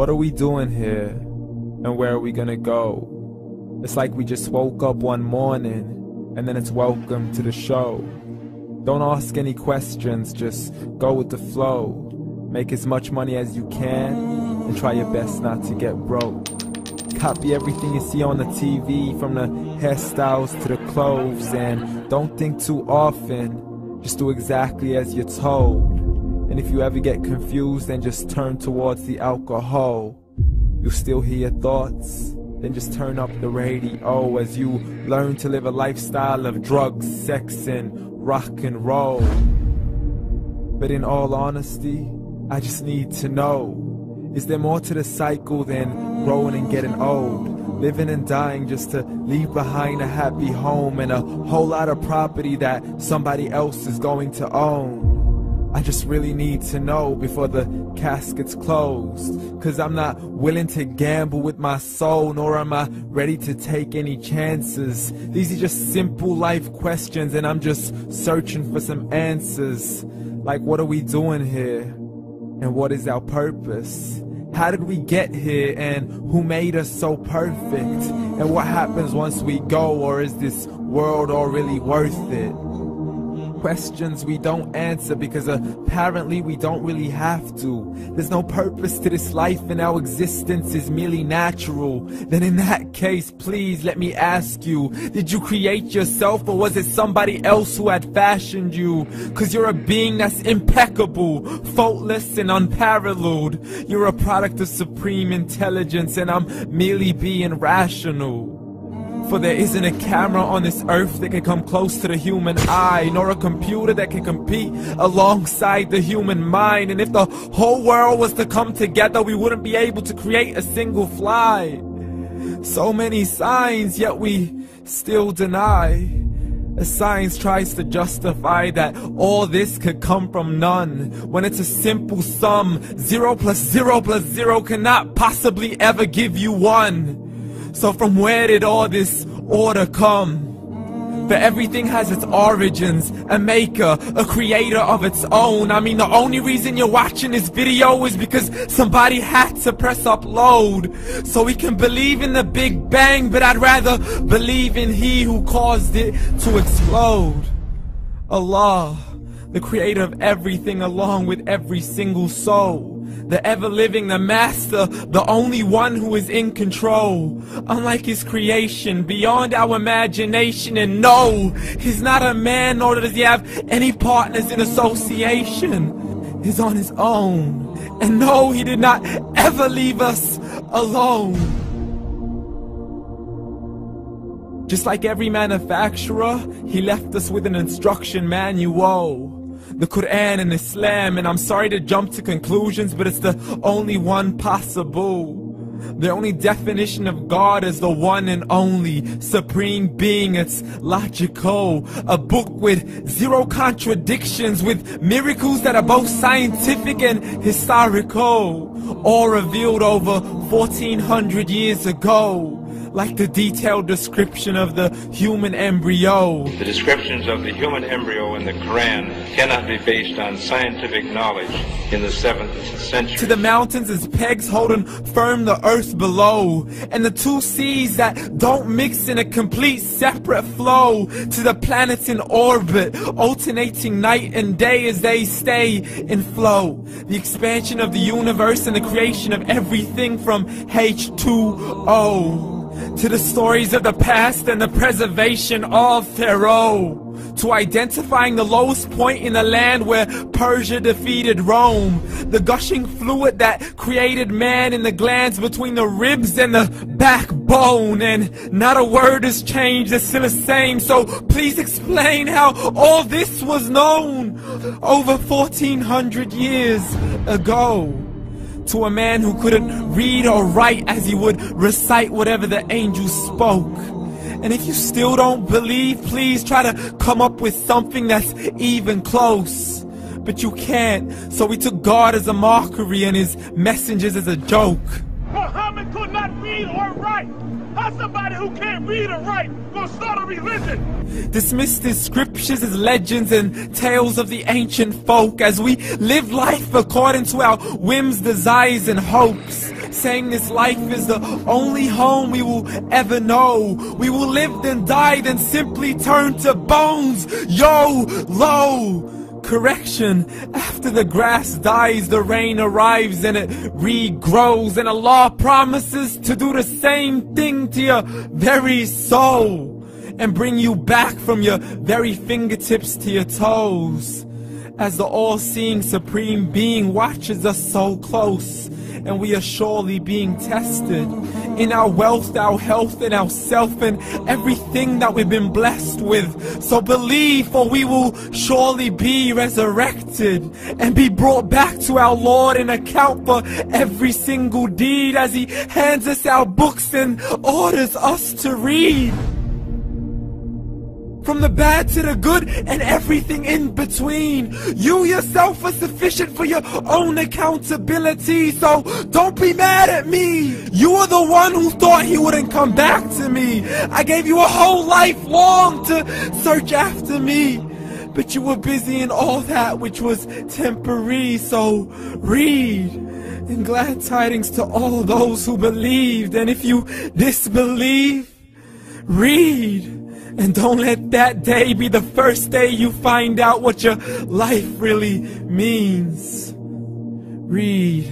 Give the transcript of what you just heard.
What are we doing here? And where are we gonna go? It's like we just woke up one morning and then it's welcome to the show. Don't ask any questions, just go with the flow. Make as much money as you can and try your best not to get broke. Copy everything you see on the TV, from the hairstyles to the clothes, and don't think too often, just do exactly as you're told. And if you ever get confused, then just turn towards the alcohol. You'll still hear your thoughts, then just turn up the radio as you learn to live a lifestyle of drugs, sex, and rock and roll. But in all honesty, I just need to know, is there more to the cycle than growing and getting old? Living and dying just to leave behind a happy home and a whole lot of property that somebody else is going to own. I just really need to know before the casket's closed, 'cause I'm not willing to gamble with my soul, nor am I ready to take any chances. These are just simple life questions and I'm just searching for some answers. Like, what are we doing here? And what is our purpose? How did we get here, and who made us so perfect? And what happens once we go, or is this world all really worth it? Questions we don't answer because apparently we don't really have to. There's no purpose to this life and our existence is merely natural. Then in that case, please let me ask you, did you create yourself, or was it somebody else who had fashioned you? 'Cause you're a being that's impeccable, faultless and unparalleled. You're a product of supreme intelligence and I'm merely being rational. For there isn't a camera on this earth that can come close to the human eye, nor a computer that can compete alongside the human mind. And if the whole world was to come together, we wouldn't be able to create a single fly. So many signs, yet we still deny. As science tries to justify that all this could come from none, when it's a simple sum. 0 plus 0 plus 0 cannot possibly ever give you 1. So from where did all this order come? For everything has its origins, a maker, a creator of its own. I mean, the only reason you're watching this video is because somebody had to press upload. So we can believe in the Big Bang, but I'd rather believe in He who caused it to explode. Allah, the creator of everything along with every single soul. The ever-living, the master, the only one who is in control. Unlike his creation, beyond our imagination. And no, he's not a man, nor does he have any partners in association. He's on his own. And no, he did not ever leave us alone. Just like every manufacturer, he left us with an instruction manual. The Quran and Islam, and I'm sorry to jump to conclusions, but it's the only one possible. The only definition of God is the one and only supreme being. It's logical, a book with 0 contradictions, with miracles that are both scientific and historical, all revealed over 1400 years ago. Like the detailed description of the human embryo. The descriptions of the human embryo in the Quran cannot be based on scientific knowledge in the 7th century. To the mountains as pegs holding firm the earth below, and the 2 seas that don't mix in a complete separate flow. To the planets in orbit, alternating night and day as they stay in flow. The expansion of the universe and the creation of everything from H2O. To the stories of the past and the preservation of Pharaoh. To identifying the lowest point in the land where Persia defeated Rome. The gushing fluid that created man in the glands between the ribs and the backbone. And not a word has changed, it's still the same. So please explain how all this was known over 1400 years ago. To a man who couldn't read or write as he would recite whatever the angels spoke. And if you still don't believe, please try to come up with something that's even close. But you can't, so we took God as a mockery and his messengers as a joke. Muhammad could not read or write. How's somebody who can't read or write gonna start a religion? Dismissed his scriptures as legends and tales of the ancient folk, as we live life according to our whims, desires, and hopes. saying this life is the only home we will ever know. We will live then die, then simply turn to bones. YOLO! Correction, after the grass dies, the rain arrives and it regrows, and Allah promises to do the same thing to your very soul and bring you back from your very fingertips to your toes, as the all-seeing supreme being watches us so close, and we are surely being tested in our wealth, our health, and our self, and everything that we've been blessed with. So believe, for we will surely be resurrected and be brought back to our Lord and account for every single deed, as He hands us our books and orders us to read. From the bad to the good and everything in between. You yourself are sufficient for your own accountability, so don't be mad at me. You are the one who thought He wouldn't come back to me. I gave you a whole life long to search after me, but you were busy in all that which was temporary. So read, and glad tidings to all those who believed. And if you disbelieve, read. And don't let that day be the first day you find out what your life really means. Read.